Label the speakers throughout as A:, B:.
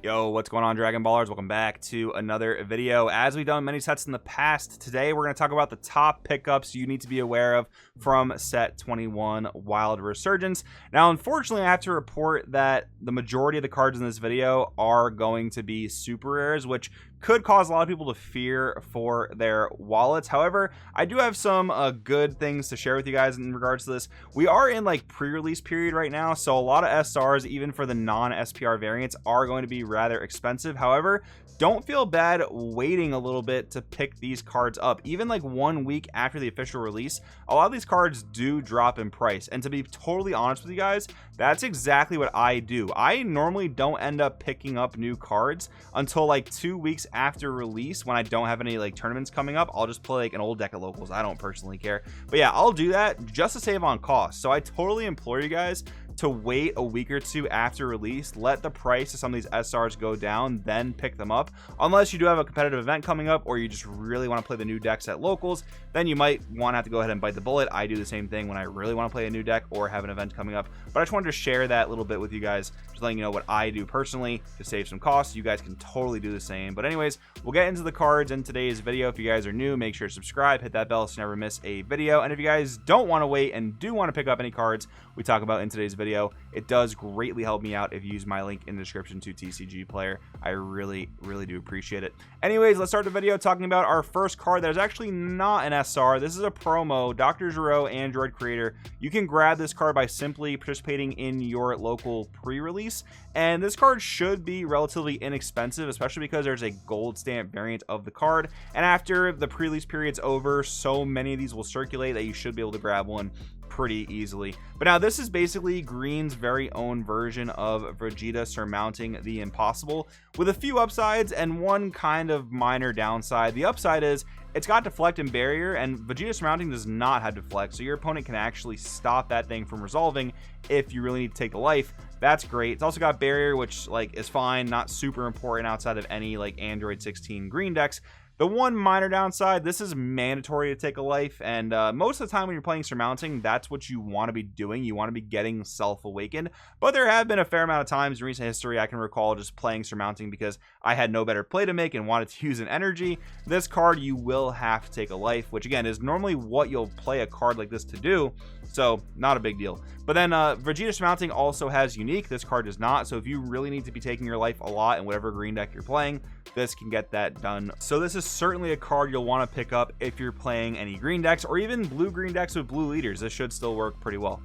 A: Yo, what's going on, Dragon Ballers? Welcome back to another video. As we've done many sets in the past, today we're going to talk about the top pickups you need to be aware of from set 21 Wild Resurgence. Now, unfortunately, I have to report that the majority of the cards in this video are going to be super rares, which could cause a lot of people to fear for their wallets. However, I do have some good things to share with you guys in regards to this. We are in like pre-release period right now, so a lot of SRs, even for the non-SPR variants, are going to be rather expensive. However, don't feel bad waiting a little bit to pick these cards up. Even like 1 week after the official release, a lot of these cards do drop in price. And to be totally honest with you guys, that's exactly what I do. I normally don't end up picking up new cards until like 2 weeks after release, when I don't have any like tournaments coming up. I'll just play like an old deck of locals. I don't personally care, but yeah, I'll do that just to save on cost. So I totally implore you guys to wait a week or two after release. Let the price of some of these SRs go down, then pick them up. Unless you do have a competitive event coming up, or you just really want to play the new decks at locals, then you might want to have to go ahead and bite the bullet. I do the same thing when I really want to play a new deck or have an event coming up. But I just wanted to share that little bit with you guys, just letting you know what I do personally to save some costs. You guys can totally do the same. But anyways, we'll get into the cards in today's video. If you guys are new, make sure to subscribe, hit that bell so you never miss a video. And if you guys don't want to wait and do want to pick up any cards we talk about in today's video, it does greatly help me out if you use my link in the description to TCG Player. I really do appreciate it. Anyways, let's start the video talking about our first card that is actually not an SR. This is a promo, Dr. Gero Android Creator. You can grab this card by simply participating in your local pre-release, and this card should be relatively inexpensive, especially because there's a gold stamp variant of the card. And after the pre-release period's over, so many of these will circulate that you should be able to grab one pretty easily. But now this is basically Green's very own version of Vegeta surmounting the impossible, with a few upsides and one kind of minor downside. The upside is it's got deflect and barrier, and Vegeta surmounting does not have deflect, so your opponent can actually stop that thing from resolving if you really need to take the life. That's great. It's also got barrier, which like is fine, not super important outside of any like Android 16 green decks. The one minor downside, this is mandatory to take a life, and most of the time when you're playing surmounting, that's what you want to be doing. You want to be getting self-awakened. But there have been a fair amount of times in recent history I can recall just playing surmounting because I had no better play to make and wanted to use an energy. This card, you will have to take a life, which again is normally what you'll play a card like this to do, so not a big deal. But then Vegeta surmounting also has unique. This card does not, so if you really need to be taking your life a lot in whatever green deck you're playing, this can get that done. So this is certainly a card you'll want to pick up if you're playing any green decks or even blue-green decks with blue leaders. This should still work pretty well.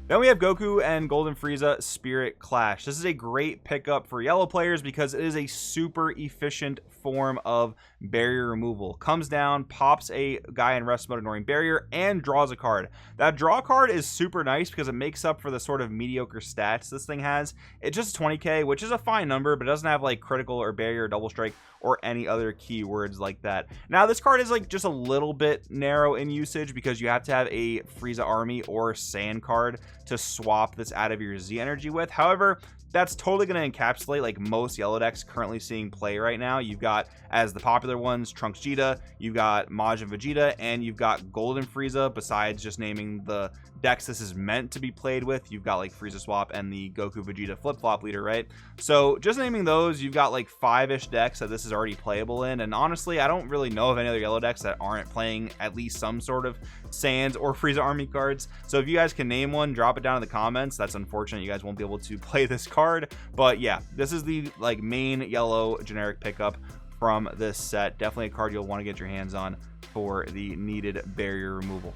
A: Then we have Goku and Golden Frieza Spirit Clash. This is a great pickup for yellow players because it is a super efficient form of barrier removal. Comes down, pops a guy in rest mode ignoring barrier, and draws a card. That draw card is super nice because it makes up for the sort of mediocre stats this thing has. It's just 20k, which is a fine number, but it doesn't have like critical or barrier or double strike or any other keywords like that. Now this card is like just a little bit narrow in usage because you have to have a Frieza army or Saiyan card to swap this out of your Z energy with. However, that's totally going to encapsulate like most yellow decks currently seeing play right now. You've got, as the popular ones, Trunks Vegeta, you've got Majin Vegeta, and you've got Golden Frieza. Besides just naming the decks this is meant to be played with, you've got like Frieza Swap and the Goku Vegeta flip-flop leader, right? So just naming those, you've got like 5-ish decks that this is already playable in. And honestly, I don't really know of any other yellow decks that aren't playing at least some sort of Saiyans or Frieza army cards. So if you guys can name one, drop it down in the comments. That's unfortunate you guys won't be able to play this card, but yeah, this is the like main yellow generic pickup from this set. Definitely a card you'll want to get your hands on for the needed barrier removal.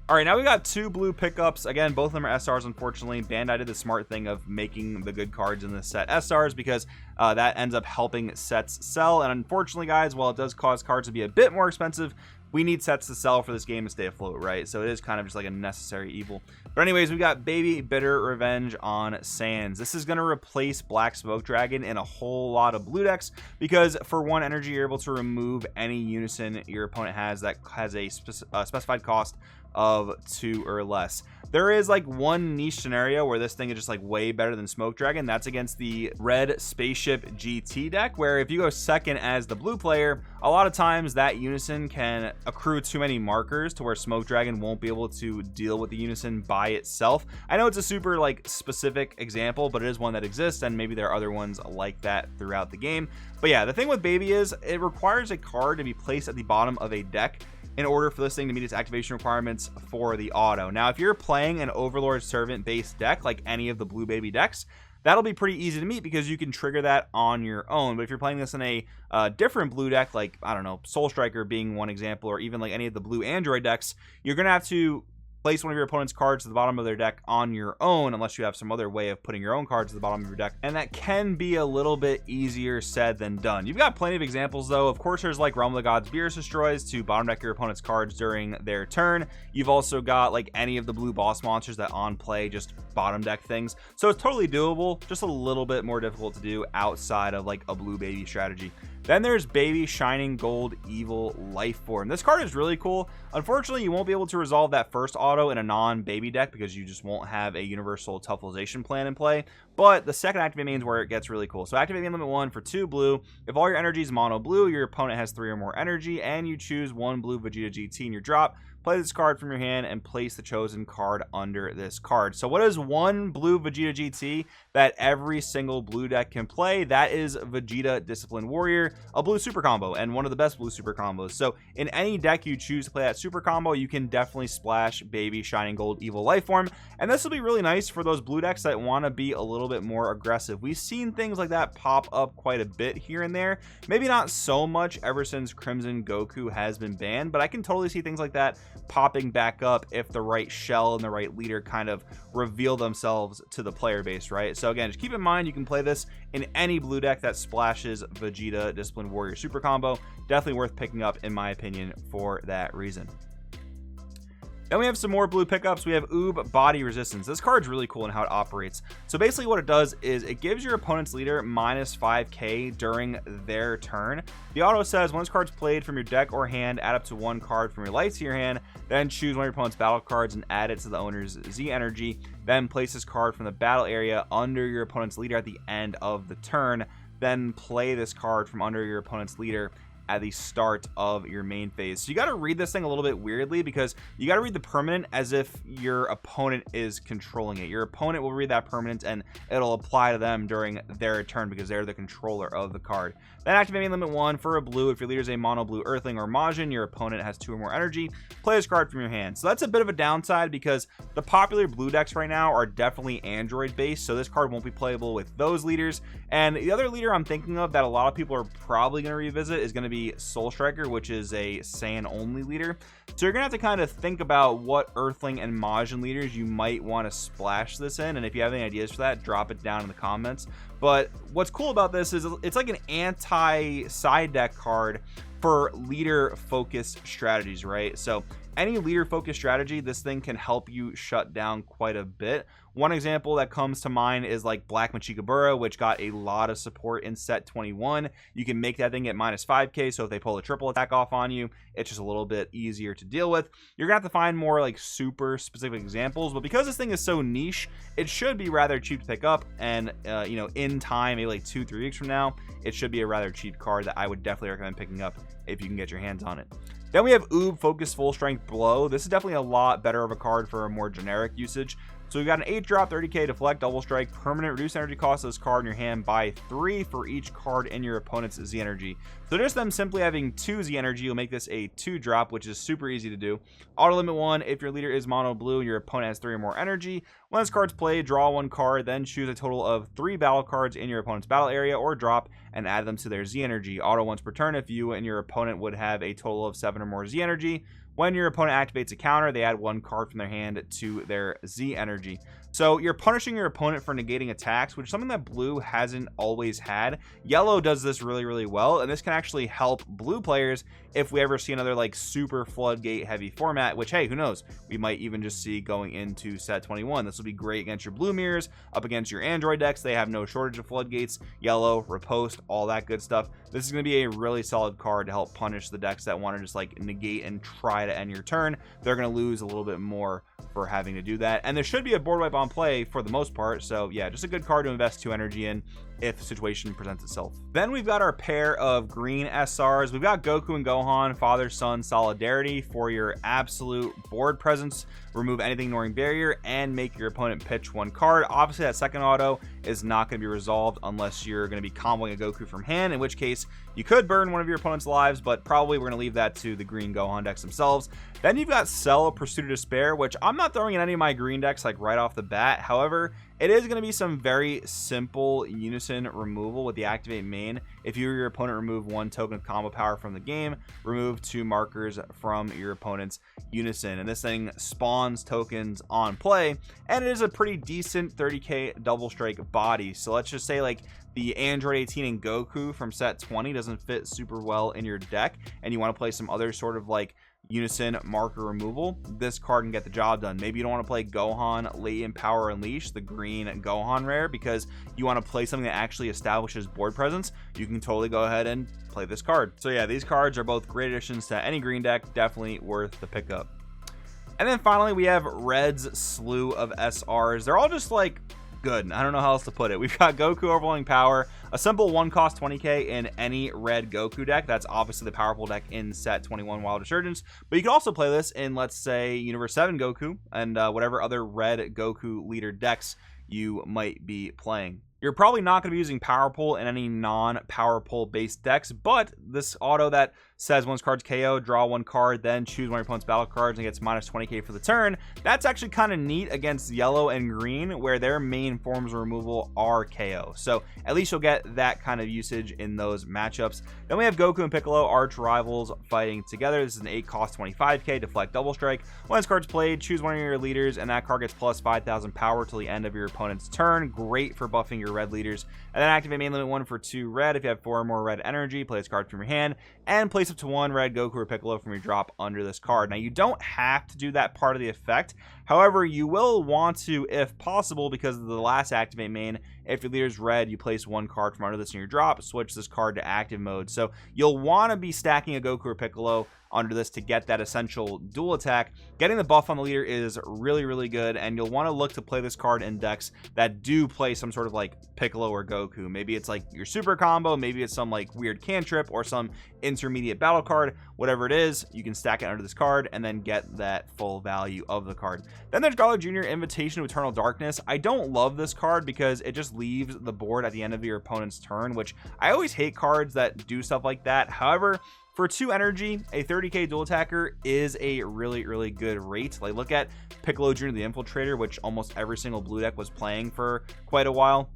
A: All right, now we got two blue pickups. Again, both of them are SRs, unfortunately. Bandai did the smart thing of making the good cards in this set SRs because that ends up helping sets sell. And unfortunately, guys, while it does cause cards to be a bit more expensive, we need sets to sell for this game to stay afloat, right? So it is kind of just like a necessary evil. But anyways, we got Baby Bitter Revenge on Sans. This is going to replace Black Smoke Dragon in a whole lot of blue decks because for 1 energy, you're able to remove any unison your opponent has that has a specified cost of 2 or less. There is like one niche scenario where this thing is just like way better than Smoke Dragon. That's against the red Spaceship GT deck, where if you go second as the blue player, a lot of times that unison can accrue too many markers to where Smoke Dragon won't be able to deal with the unison by itself. I know it's a super like specific example, but it is one that exists, and maybe there are other ones like that throughout the game. But yeah, the thing with Baby is it requires a card to be placed at the bottom of a deck in order for this thing to meet its activation requirements for the auto. Now, if you're playing an Overlord Servant based deck like any of the Blue Baby decks, that'll be pretty easy to meet because you can trigger that on your own. But if you're playing this in a different blue deck, like, I don't know, Soul Striker being one example, or even like any of the blue Android decks, you're going to have to place one of your opponent's cards to the bottom of their deck on your own, unless you have some other way of putting your own cards to the bottom of your deck, and that can be a little bit easier said than done. You've got plenty of examples though. Of course, there's like Realm of the Gods Beerus Destroys to bottom deck your opponent's cards during their turn. You've also got like any of the blue boss monsters that on play just bottom deck things, so it's totally doable, just a little bit more difficult to do outside of like a blue baby strategy. Then there's Baby Shining Gold Evil Life Form. This card is really cool. Unfortunately, you won't be able to resolve that first auto in a non-baby deck because you just won't have a universal Tufflization plan in play. But the second activate main is where it gets really cool. So activate main limit 1 for 2 blue. If all your energy is mono blue, your opponent has 3 or more energy, and you choose 1 blue Vegeta GT in your drop. Play this card from your hand and place the chosen card under this card. So what is 1 blue Vegeta GT that every single blue deck can play? That is Vegeta Disciplined Warrior, a blue super combo, and one of the best blue super combos. So in any deck you choose to play that super combo, you can definitely splash Baby Shining Gold Evil Life Form, and this will be really nice for those blue decks that want to be a little bit more aggressive. We've seen things like that pop up quite a bit here and there, maybe not so much ever since Crimson Goku has been banned, but I can totally see things like that popping back up if the right shell and the right leader kind of reveal themselves to the player base, right? So again, just keep in mind you can play this in any blue deck that splashes Vegeta Disciplined Warrior super combo. Definitely worth picking up in my opinion for that reason. Then we have some more blue pickups. We have Ube Body Resistance. This card's really cool in how it operates. So basically what it does is it gives your opponent's leader minus 5k during their turn. The auto says when this card's played from your deck or hand, add up to 1 card from your life to your hand, then choose one of your opponent's battle cards and add it to the owner's Z energy, then place this card from the battle area under your opponent's leader at the end of the turn, then play this card from under your opponent's leader at the start of your main phase. So you got to read this thing a little bit weirdly because you got to read the permanent as if your opponent is controlling it. Your opponent will read that permanent and it'll apply to them during their turn because they're the controller of the card. Then activate main limit 1 for a blue. If your leader is a mono blue Earthling or Majin, your opponent has 2 or more energy, play this card from your hand. So that's a bit of a downside because the popular blue decks right now are definitely Android based, so this card won't be playable with those leaders. And the other leader I'm thinking of that a lot of people are probably going to revisit is going to be Soul Striker, which is a Saiyan only leader. So you're gonna have to kind of think about what Earthling and Majin leaders you might want to splash this in, and if you have any ideas for that, drop it down in the comments. But what's cool about this is it's like an anti-side deck card for leader focused strategies, right? So any leader focused strategy, this thing can help you shut down quite a bit. One example that comes to mind is like Black Machikabura, which got a lot of support in set 21. You can make that thing at minus 5k, so if they pull a triple attack off on you, it's just a little bit easier to deal with. You're gonna have to find more like super specific examples, but because this thing is so niche, it should be rather cheap to pick up, and you know, in time, maybe like 2-3 weeks from now, it should be a rather cheap card that I would definitely recommend picking up if you can get your hands on it. Then we have Ube Focus Full Strength Blow. This is definitely a lot better of a card for a more generic usage. So we've got an 8-drop, 30k deflect, double strike, permanent, reduce energy cost of this card in your hand by 3 for each card in your opponent's Z energy. So just them simply having 2 Z energy will make this a 2-drop, which is super easy to do. Auto limit 1, if your leader is mono blue and your opponent has 3 or more energy. When this card's played, draw 1 card, then choose a total of 3 battle cards in your opponent's battle area or drop and add them to their Z energy. Auto once per turn if you and your opponent would have a total of 7 or more Z energy. When your opponent activates a counter, they add 1 card from their hand to their Z energy. So you're punishing your opponent for negating attacks, which is something that blue hasn't always had. Yellow does this really, really well, and this can actually help blue players if we ever see another like super floodgate heavy format, which, hey, who knows? We might even just see going into set 21. This will be great against your blue mirrors, up against your android decks. They have no shortage of floodgates, yellow, riposte, all that good stuff. This is going to be a really solid card to help punish the decks that want to just like negate and try to end your turn. They're going to lose a little bit more for having to do that, and there should be a board wipe on play for the most part. So yeah, just a good card to invest 2 energy in if the situation presents itself. Then we've got our pair of green SRs. We've got Goku and Gohan, father-son solidarity for your absolute board presence. Remove anything ignoring barrier and make your opponent pitch 1 card. Obviously that second auto is not going to be resolved unless you're going to be comboing a Goku from hand, in which case you could burn one of your opponent's lives, but probably we're going to leave that to the green Gohan decks themselves. Then you've got Cell, Pursuit of Despair, which I'm not throwing in any of my green decks like right off the bat. However, it is going to be some very simple unison removal with the activate main. If you or your opponent remove 1 token of combo power from the game, remove 2 markers from your opponent's unison, and this thing spawns tokens on play, and it is a pretty decent 30k double strike body. So let's just say like the Android 18 and Goku from set 20 doesn't fit super well in your deck, and you want to play some other sort of like unison marker removal, this card can get the job done. Maybe you don't want to play Gohan Latent Power Unleash, the green Gohan rare, because you want to play something that actually establishes board presence. You can totally go ahead and play this card. So yeah, these cards are both great additions to any green deck, definitely worth the pickup. And then finally we have Red's slew of SRs. They're all just like good. I don't know how else to put it. We've got Goku Overwhelming Power, a simple 1 cost 20k in any red Goku deck. That's obviously the powerful deck in set 21 Wild Resurgence, but you can also play this in, let's say, Universe 7 Goku and whatever other red Goku leader decks you might be playing. You're probably not going to be using Power Pull in any non-Power Pull based decks, but this auto that says once cards KO, draw 1 card, then choose one of your opponent's battle cards and gets minus 20k for the turn, that's actually kind of neat against yellow and green, where their main forms of removal are KO. So at least you'll get that kind of usage in those matchups. Then we have Goku and Piccolo, arch rivals, fighting together. This is an 8 cost 25k, deflect double strike. Once cards played, choose one of your leaders, and that card gets plus 5,000 power till the end of your opponent's turn. Great for buffing your red leaders. And then activate main limit 1 for 2 red. If you have 4 or more red energy, play this card from your hand, and place up to 1 red Goku or Piccolo from your drop under this card. Now you don't have to do that part of the effect, however you will want to if possible, because of the last activate main. If your leader's red, you place 1 card from under this in your drop, switch this card to active mode. So you'll want to be stacking a Goku or Piccolo under this to get that essential dual attack. Getting the buff on the leader is really good, and you'll want to look to play this card in decks that do play some sort of like Piccolo or Goku. Maybe it's like your super combo, maybe it's some like weird cantrip or some intermediate battle card. Whatever it is, you can stack it under this card and then get that full value of the card. Then there's Garlic Jr. Invitation to Eternal Darkness. I don't love this card because it just leaves the board at the end of your opponent's turn, which I always hate cards that do stuff like that. However, for 2 energy, a 30k dual attacker is a really good rate. Like, look at Piccolo Jr. the Infiltrator, which almost every single blue deck was playing for quite a while.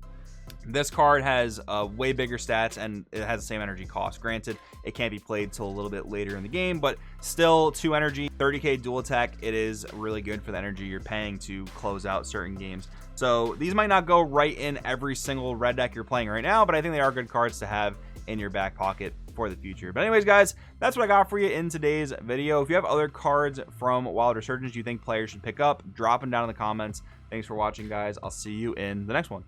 A: This card has way bigger stats, and it has the same energy cost. Granted, it can't be played till a little bit later in the game, but still 2 energy, 30k dual attack, it is really good for the energy you're paying to close out certain games. So these might not go right in every single red deck you're playing right now, but I think they are good cards to have in your back pocket for the future. But anyways, guys, that's what I got for you in today's video. If you have other cards from Wild Resurgence you think players should pick up, drop them down in the comments. Thanks for watching, guys. I'll see you in the next one.